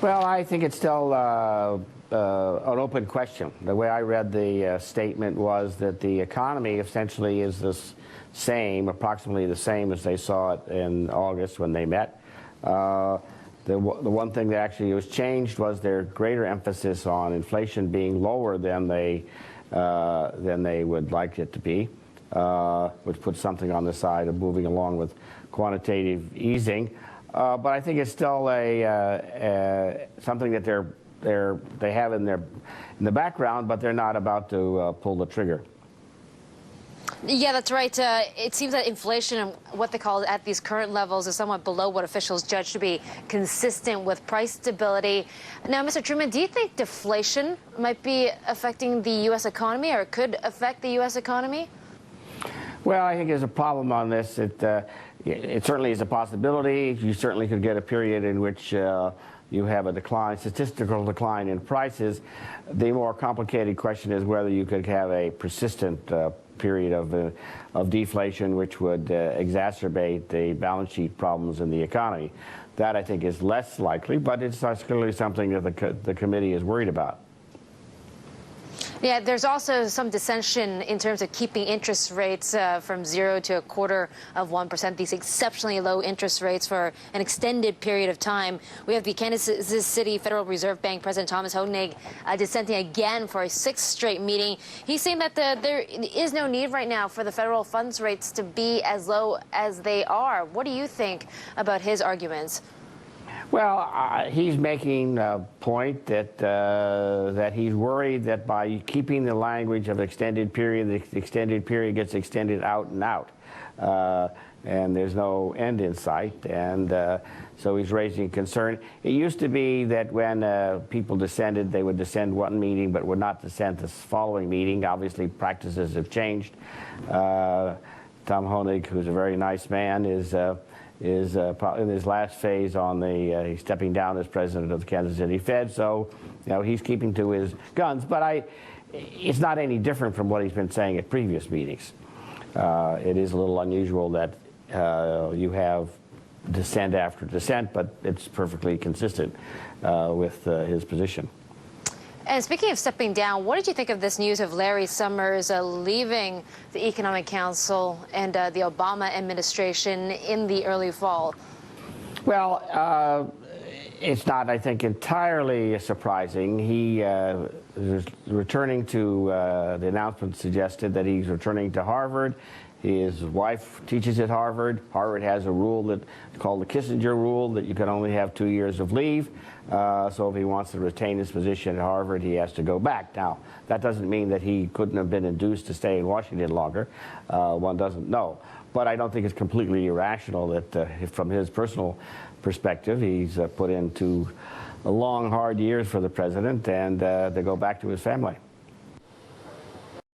Well, I think it's still an open question. The way I read the statement was that the economy essentially is approximately the same as they saw it in August when they met. The one thing that actually was changed was their greater emphasis on inflation being lower than they would like it to be, which puts something on the side of moving along with quantitative easing. But I think it's still something that they have in the background, but they're not about to pull the trigger. Yeah, that's right. It seems that inflation, what they call it at these current levels, is somewhat below what officials judge to be consistent with price stability. Now, Mr. Truman, do you think deflation might be affecting the U.S. economy, or could affect the U.S. economy? Well, I think there's a problem on this. It certainly is a possibility. You certainly could get a period in which you have a statistical decline in prices. The more complicated question is whether you could have a persistent period of deflation, which would exacerbate the balance sheet problems in the economy. That, I think, is less likely, but it's clearly something that the committee is worried about. Yeah, there's also some dissension in terms of keeping interest rates from 0 to 0.25%, these exceptionally low interest rates for an extended period of time. We have the Kansas City Federal Reserve Bank President Thomas Hoenig dissenting again for a 6th straight meeting. He's saying that there is no need right now for the federal funds rates to be as low as they are. What do you think about his arguments? Well, he's making a point that he's worried that by keeping the language of extended period, the extended period gets extended out and out, and there's no end in sight, and so he's raising concern. It used to be that when people dissented, they would dissent one meeting but would not dissent the following meeting. Obviously, practices have changed. Tom Hoenig, who's a very nice man, is in his last phase on he's stepping down as president of the Kansas City Fed, so he's keeping to his guns. But it's not any different from what he's been saying at previous meetings. It is a little unusual that you have dissent after dissent, but it's perfectly consistent with his position. And speaking of stepping down, what did you think of this news of Larry Summers leaving the Economic Council and the Obama administration in the early fall? Well, it's not, I think, entirely surprising. He is returning to, the announcement suggested that he's returning to Harvard. His wife teaches at Harvard. Harvard has a rule that's called the Kissinger rule, that you can only have 2 years of leave. So if he wants to retain his position at Harvard, he has to go back. Now, that doesn't mean that he couldn't have been induced to stay in Washington longer. One doesn't know. But I don't think it's completely irrational that from his personal perspective, he's put into long, hard years for the president, and to go back to his family.